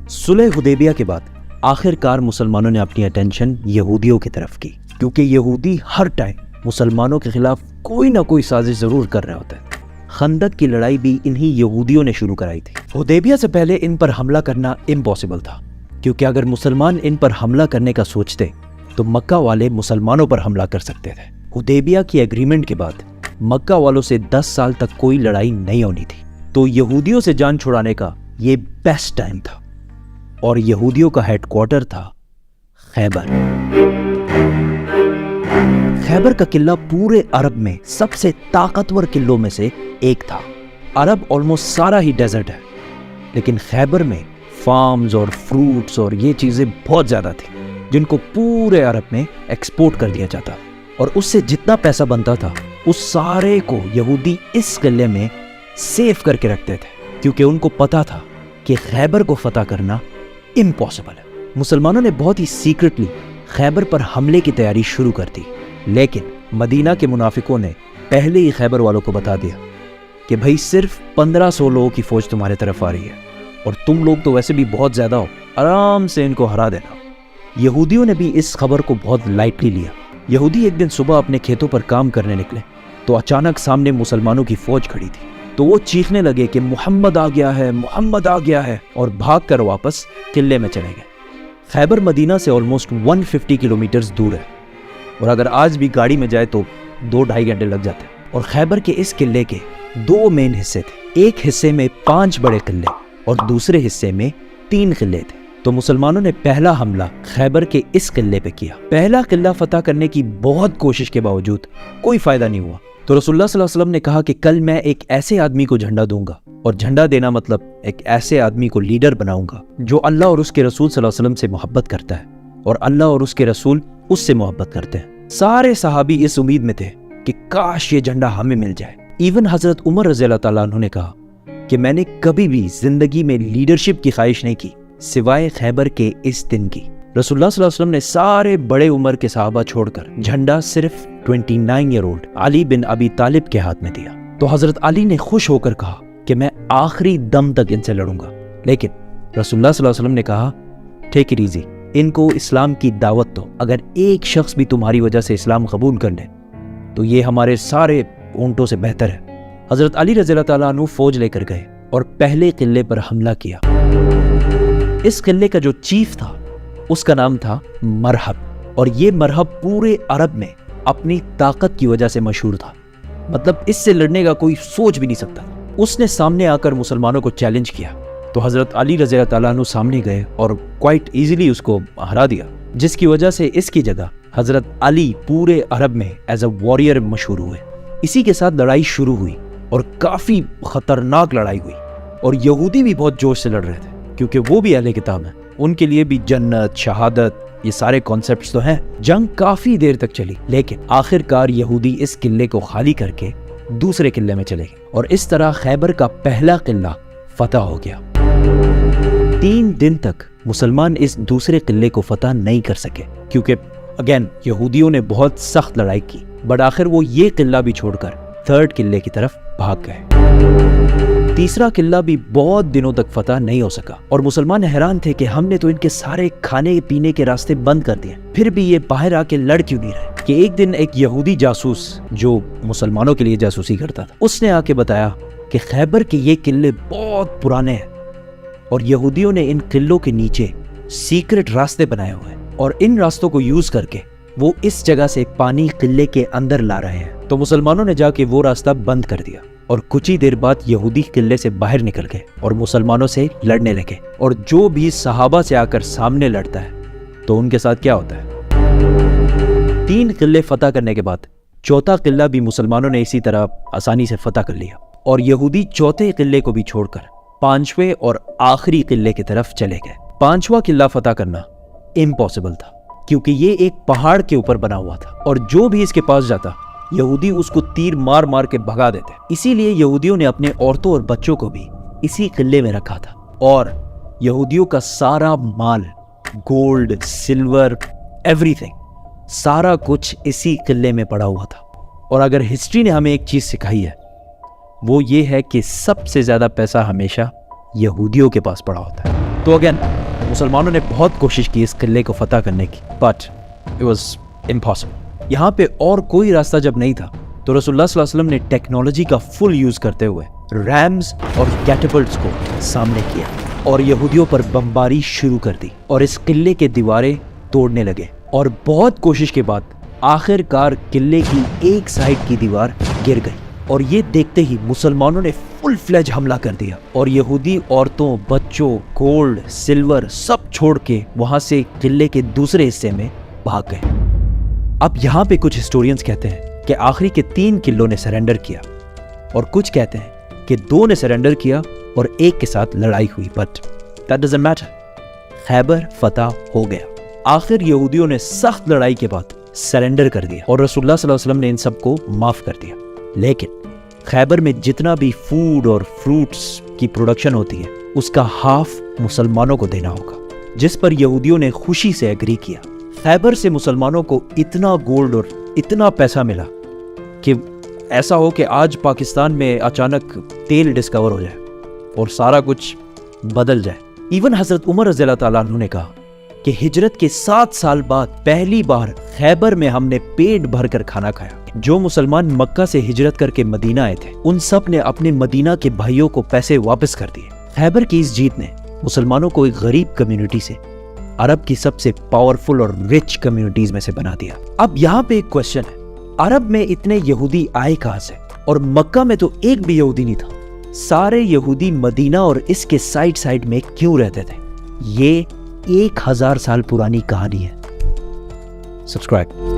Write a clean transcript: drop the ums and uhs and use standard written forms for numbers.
सुलह हुदैबिया के बाद आखिरकार मुसलमानों ने अपनी अटेंशन यहूदियों की तरफ की, क्योंकि यहूदी हर टाइम मुसलमानों के खिलाफ कोई ना कोई साजिश जरूर कर रहे होते हैं। खंदक की लड़ाई भी इन्हीं यहूदियों ने शुरू कराई थी। हुदैबिया से पहले इन पर हमला करना इम्पॉसिबल था, क्योंकि अगर मुसलमान इन पर हमला करने का सोचते तो मक्का वाले मुसलमानों पर हमला कर सकते थे। हुदैबिया की एग्रीमेंट के बाद मक्का वालों से 10 साल तक कोई लड़ाई नहीं होनी थी, तो यहूदियों से जान छुड़ाने का ये बेस्ट टाइम था। और यहूदियों का हेडक्वार्टर था खैबर। खैबर का किला पूरे अरब में सबसे ताकतवर किलों में से एक था। अरब ऑलमोस्ट सारा ही डेजर्ट है, लेकिन खैबर में फार्म्स और फ्रूट्स और ये चीजें बहुत ज्यादा थी, जिनको पूरे अरब में एक्सपोर्ट कर दिया जाता। और उससे जितना पैसा बनता था उस सारे को यहूदी इस किले में सेव करके रखते थे, क्योंकि उनको पता था कि खैबर को फतह करना इम्पॉसिबल है। मुसलमानों ने बहुत ही सीक्रेटली खैबर पर हमले की तैयारी शुरू कर दी, लेकिन मदीना के मुनाफिकों ने पहले ही खैबर वालों को बता दिया कि भाई सिर्फ 1500 लोगों की फौज तुम्हारे तरफ आ रही है और तुम लोग तो वैसे भी बहुत ज्यादा हो, आराम से इनको हरा देना। यहूदियों ने भी इस खबर को बहुत लाइटली लिया। यहूदी एक दिन सुबह अपने खेतों पर काम करने निकले तो अचानक सामने मुसलमानों की फौज खड़ी थी, तो वो चीखने लगे कि मोहम्मद आ गया है, मोहम्मद आ गया है, और भागकर वापस किले में चले गए। खैबर मदीना से ऑलमोस्ट 150 किलोमीटर दूर है, और अगर आज भी गाड़ी में जाए तो 2-2.5 घंटे लग जाते हैं। और खैबर के इस किले के 2 मेन हिस्से थे, एक हिस्से में 5 बड़े किले और दूसरे हिस्से में 3 किले थे। तो मुसलमानों ने पहला हमला खैबर के इस किले पे किया। पहला किला फतह करने की बहुत कोशिश के बावजूद कोई फायदा नहीं हुआ। तो रसूलुल्लाह सल्लल्लाहु अलैहि वसल्लम ने कहा कि कल मैं एक ऐसे आदमी को झंडा दूंगा, और झंडा देना मतलब एक ऐसे आदमी को लीडर बनाऊंगा जो अल्लाह और उसके रसूल सल्लल्लाहु अलैहि वसल्लम से मोहब्बत करता है और अल्लाह और उसके रसूल उससे मोहब्बत करते हैं। सारे सहाबी इस उम्मीद में थे कि काश ये झंडा हमें मिल जाए। इवन हजरत उमर रज़ी अल्लाह ताला अन्हु ने कहा कि मैंने कभी भी जिंदगी में लीडरशिप की ख्वाहिश नहीं की सिवाय खैबर के इस दिन की। रसूलुल्लाह सल्लल्लाहु अलैहि वसल्लम ने सारे बड़े उम्र के सहाबा छोड़कर झंडा सिर्फ 29 ईयर ओल्ड अली बिन अबी तालिब के हाथ में दिया। तो हजरत अली ने खुश होकर कहा कि मैं आखिरी दम तक इनसे लड़ूंगा। लेकिन रसूलुल्लाह सल्लल्लाहु अलैहि वसल्लम ने कहा टेक इट इजी, इनको इस्लाम की दावत दो। अगर एक शख्स भी तुम्हारी वजह से इस्लाम कबूल कर ले तो ये हमारे सारे ऊंटों से बेहतर है। हजरत अली रज़ी अल्लाह ताला अन्हु फौज लेकर गए और पहले किले पर हमला किया। इस किले का जो चीफ था उसका नाम था मरहब, और ये मरहब पूरे अरब में अपनी ताकत की वजह से मशहूर था। मतलब इससे लड़ने का कोई सोच भी नहीं सकता। उसने सामने आकर मुसलमानों को चैलेंज किया, तो हजरत अली रज़ी अल्लाह ताला अन्हु सामने गए और क्वाइट इजीली उसको हरा दिया, जिसकी वजह से इसकी जगह हजरत अली पूरे अरब में एज अ वॉरियर मशहूर हुए। इसी के साथ लड़ाई शुरू हुई और काफी खतरनाक लड़ाई हुई, और यहूदी भी बहुत जोश से लड़ रहे थे, क्योंकि वो भी अहले किताब हैं, उनके लिए भी जन्नत, शहादत, ये सारे कॉन्सेप्ट्स तो हैं। जंग काफी देर तक चली, लेकिन आखिरकार यहूदी इस किले को खाली करके दूसरे किले में चले गए, और इस तरह खैबर का पहला किला फतह हो गया। 3 दिन तक मुसलमान इस दूसरे किले को फतह नहीं कर सके, क्योंकि अगेन यहूदियों ने बहुत सख्त लड़ाई की, बट आखिर वो ये किला भी छोड़कर 3rd किले की तरफ भाग गए। तीसरा किला भी बहुत दिनों तक फतह नहीं हो सका, और मुसलमान हैरान थे कि हमने तो इनके सारे खाने पीने के रास्ते बंद कर दिए, फिर भी ये बाहर आके लड़ क्यों नहीं रहे। कि एक दिन एक यहूदी जासूस जो मुसलमानों के लिए जासूसी करता था, उसने आके बताया कि खैबर के ये किले बहुत पुराने हैं और यहूदियों ने इन किलों के नीचे सीक्रेट रास्ते बनाए हुए हैं, और इन रास्तों को यूज करके वो इस जगह से पानी किले के अंदर ला रहे हैं। तो मुसलमानों ने जाके वो रास्ता बंद कर दिया, और कुछ ही देर बाद यहूदी किले से बाहर निकल गए और मुसलमानों से लड़ने लगे। और जो भी सहाबा से आकर सामने लड़ता है तो उनके साथ क्या होता है। 3 किले फतह करने के बाद 4था किला भी मुसलमानों ने इसी तरह आसानी से फतह कर लिया, और यहूदी 4थे किले को भी छोड़कर 5वें और आखिरी किले की तरफ चले गए। 5वां किला फतह करना इम्पॉसिबल था, क्योंकि ये एक पहाड़ के ऊपर बना हुआ था, और जो भी इसके पास जाता यहूदी उसको तीर मार मार के भगा देते। इसीलिए यहूदियों ने अपने औरतों और बच्चों को भी इसी किले में रखा था, और यहूदियों का सारा माल, गोल्ड, सिल्वर, एवरीथिंग, सारा कुछ इसी किले में पड़ा हुआ था। और अगर हिस्ट्री ने हमें एक चीज सिखाई है, वो ये है कि सबसे ज्यादा पैसा हमेशा यहूदियों के पास पड़ा होता है। تو اگین مسلمانوں نے بہت کوشش کی اس قلعے کو فتح کرنے کی، بٹ اٹ واز امپاسبل۔ یہاں پہ اور کوئی راستہ جب نہیں تھا تو رسول اللہ صلی اللہ علیہ وسلم نے ٹیکنالوجی کا فل یوز کرتے ہوئے ریمز اور کیٹاپلٹس کو سامنے کیا اور یہودیوں پر بمباری شروع کر دی اور اس قلعے کے دیواریں توڑنے لگے، اور بہت کوشش کے بعد آخر کار قلعے کی ایک سائڈ کی دیوار گر گئی، اور یہ دیکھتے ہی مسلمانوں نے فل فلیج حملہ کر دیا اور یہودی عورتوں، بچوں، گولڈ، سلور سب چھوڑ کے وہاں سے قلعے کے دوسرے حصے میں بھاگ گئے۔ اب یہاں پہ کچھ ہسٹورینز کہتے ہیں کہ آخری کے 3 قلعوں نے سرنڈر کیا، اور کچھ کہتے ہیں کہ 2 نے سرنڈر کیا اور 1 کے ساتھ لڑائی ہوئی، بٹ دیٹ ڈزنٹ میٹر، خیبر فتح ہو گیا۔ آخر یہودیوں نے سخت لڑائی کے بعد سرنڈر کر دیا اور رسول اللہ صلی اللہ علیہ وسلم نے ان سب کو معاف کر دیا، لیکن خیبر میں جتنا بھی فوڈ اور فروٹس کی پروڈکشن ہوتی ہے اس کا ہاف مسلمانوں کو دینا ہوگا، جس پر یہودیوں نے خوشی سے ایگری کیا۔ خیبر سے مسلمانوں کو اتنا گولڈ اور اتنا پیسہ ملا کہ ایسا ہو کہ آج پاکستان میں اچانک تیل ڈسکور ہو جائے اور سارا کچھ بدل جائے۔ ایون حضرت عمر رضی اللہ تعالیٰ عنہ نے کہا کہ ہجرت کے 7 سال بعد پہلی بار خیبر میں ہم نے پیٹ بھر کر کھانا کھایا۔ جو مسلمان مکہ سے ہجرت کر کے مدینہ آئے تھے ان سب نے اپنے مدینہ کے بھائیوں کو پیسے واپس کر دیے۔ خیبر کی اس جیت نے مسلمانوں کو ایک غریب کمیونٹی سے عرب کی سب سے پاورفل اور رچ کمیونٹیز میں سے بنا دیا۔ اب یہاں پہ ایک کوشچن ہے، عرب میں اتنے یہودی آئے کہاں سے؟ اور مکہ میں تو ایک بھی یہودی نہیں تھا، سارے یہودی مدینہ اور اس کے سائڈ میں کیوں رہتے تھے؟ یہ 1000 سال پرانی کہانی ہے۔ سبسکرائب۔